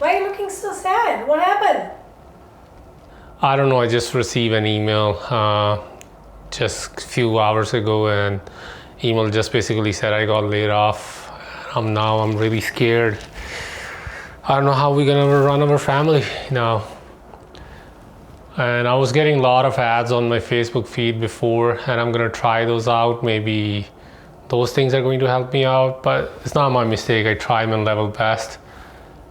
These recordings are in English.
Why are you looking so sad? What happened? I don't know. I just received an email just a few hours ago, and email just basically said I got laid off. I'm really scared. I don't know how we're gonna run our family now. And I was getting a lot of ads on my Facebook feed before, and I'm gonna try those out. Maybe those things are going to help me out, but it's not my mistake. I tried my level best.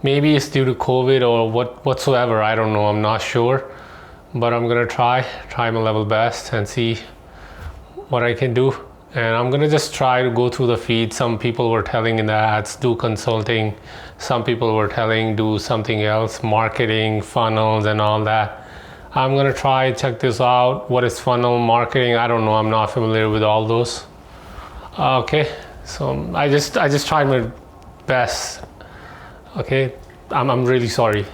Maybe it's due to COVID or whatsoever. I don't know. I'm not sure, but I'm gonna try my level best and see what I can do. And I'm gonna just try to go through the feed. Some people were telling in the ads, do consulting. Some people were telling, do something else, marketing, funnels and all that. I'm gonna try, check this out. What is funnel marketing? I don't know, I'm not familiar with all those. Okay, so I just tried my best. Okay, I'm really sorry.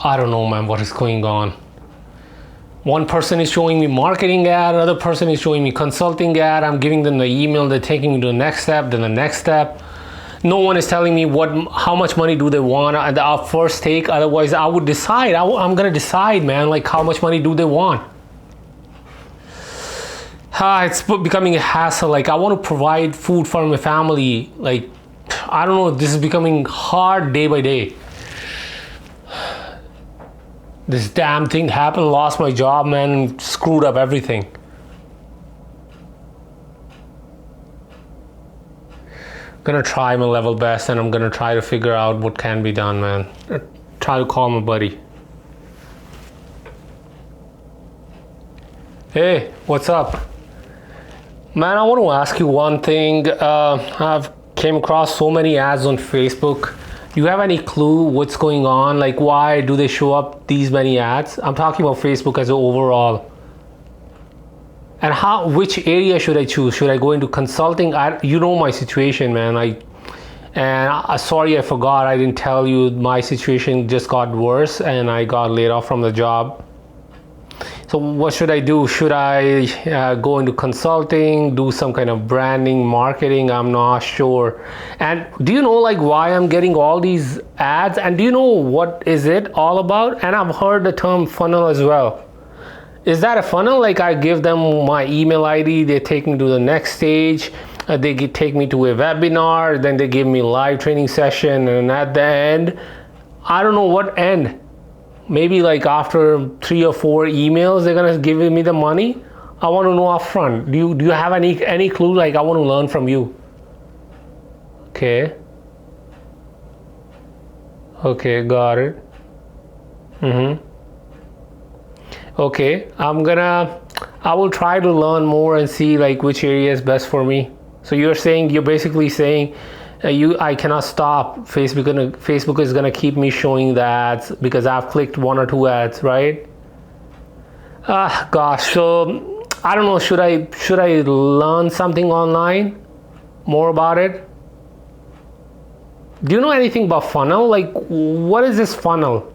I don't know, man, what is going on. One person is showing me marketing ad, another person is showing me consulting ad. I'm giving them the email, they're taking me to the next step, then the next step. No one is telling me how much money do they want at the first take. Otherwise, I would decide. I'm gonna decide, man, like how much money do they want. It's becoming a hassle. Like I want to provide food for my family. Like, I don't know, this is becoming hard day by day. This damn thing happened, lost my job, man, screwed up everything. Gonna try my level best, and I'm gonna try to figure out what can be done, man. Try to call my buddy. Hey, what's up? Man, I want to ask you one thing. I've came across so many ads on Facebook. Do you have any clue what's going on? Like, why do they show up these many ads? I'm talking about Facebook as an overall. And which area should I choose? Should I go into consulting? You know my situation, man. Sorry, I forgot. I didn't tell you my situation just got worse and I got laid off from the job. So what should I do? Should I go into consulting, do some kind of branding, marketing? I'm not sure. And do you know like why I'm getting all these ads? And do you know what is it all about? And I've heard the term funnel as well. Is that a funnel? Like I give them my email ID, they take me to the next stage. They take me to a webinar, then they give me a live training session, and at the end, I don't know what end. Maybe like after 3 or 4 emails, they're gonna give me the money. I want to know upfront. Do you have any clue? Like I want to learn from you. Okay. Okay, got it. Okay, I will try to learn more and see like which area is best for me. So you're basically saying I cannot stop. Facebook is gonna keep me showing the ads because I've clicked 1 or 2 ads, right? Gosh, so I don't know, should I learn something online more about it? Do you know anything about funnel? Like what is this funnel?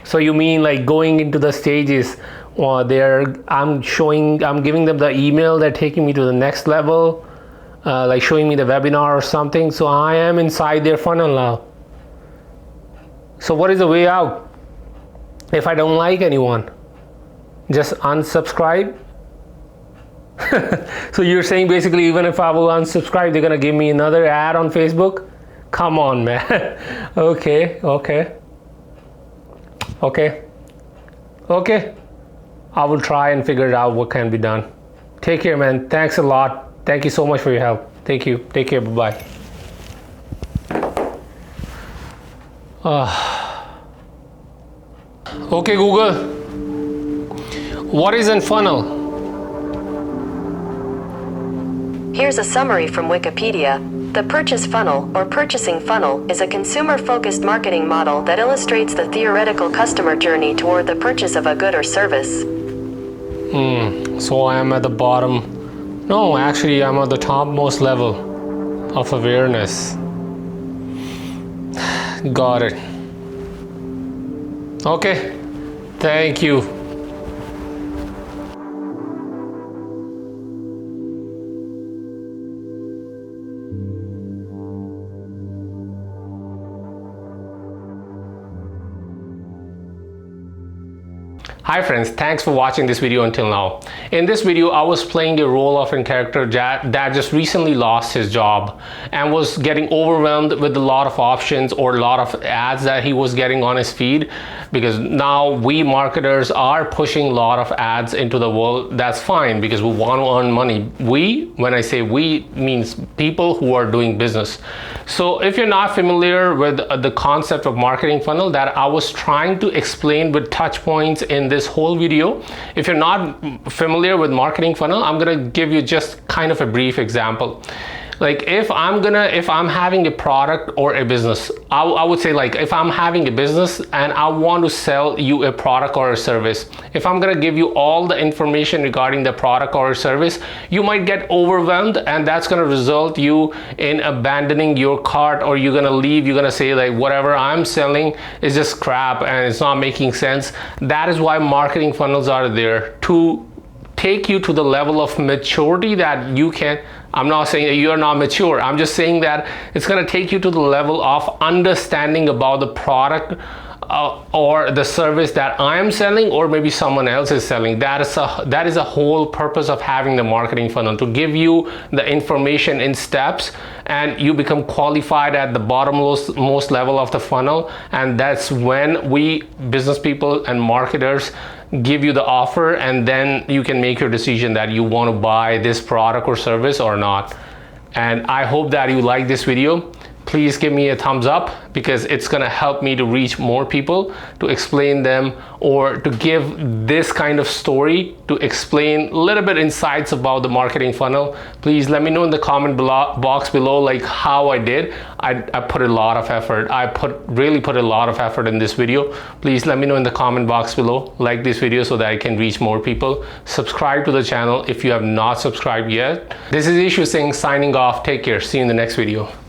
So you mean like going into the stages, I'm giving them the email, they're taking me to the next level, like showing me the webinar or something. So I am inside their funnel now. So what is the way out? If I don't like anyone, just unsubscribe? So you're saying basically even if I will unsubscribe, they're gonna give me another ad on Facebook? Come on, man. Okay. I will try and figure it out what can be done. Take care, man. Thanks a lot. Thank you so much for your help. Thank you. Take care. Bye-bye. Okay, Google. What is a funnel? Here's a summary from Wikipedia. The purchase funnel, or purchasing funnel, is a consumer-focused marketing model that illustrates the theoretical customer journey toward the purchase of a good or service. So I am at the bottom. No, actually I'm at the topmost level of awareness. Got it. Okay, thank you. Hi friends, thanks for watching this video until now. In this video, I was playing the role of a character that just recently lost his job and was getting overwhelmed with a lot of options or a lot of ads that he was getting on his feed, because now we marketers are pushing a lot of ads into the world. That's fine because we want to earn money. We, when I say we, means people who are doing business. So if you're not familiar with the concept of marketing funnel that I was trying to explain with touch points in this whole video, if you're not familiar with marketing funnel, I'm gonna give you just kind of a brief example. Like if I'm having a product or a business, I would say, like, if I'm having a business and I want to sell you a product or a service, if I'm gonna give you all the information regarding the product or a service, you might get overwhelmed, and that's gonna result you in abandoning your cart, or you're gonna leave. You're gonna say, like, whatever I'm selling is just crap and it's not making sense. That is why marketing funnels are there, to take you to the level of maturity that you can. I'm not saying that you're not mature. I'm just saying that it's going to take you to the level of understanding about the product or the service that I'm selling, or maybe someone else is selling. That is a whole purpose of having the marketing funnel, to give you the information in steps, and you become qualified at the bottommost level of the funnel. And that's when we business people and marketers give you the offer, and then you can make your decision that you want to buy this product or service or not. And I hope that you like this video. Please give me a thumbs up, because it's going to help me to reach more people, to explain them, or to give this kind of story, to explain a little bit insights about the marketing funnel. Please let me know in the comment box below, like, how I did. I put a lot of effort. Really put a lot of effort in this video. Please let me know in the comment box below. Like this video so that I can reach more people. Subscribe to the channel if you have not subscribed yet. This is Ishu Singh signing off. Take care. See you in the next video.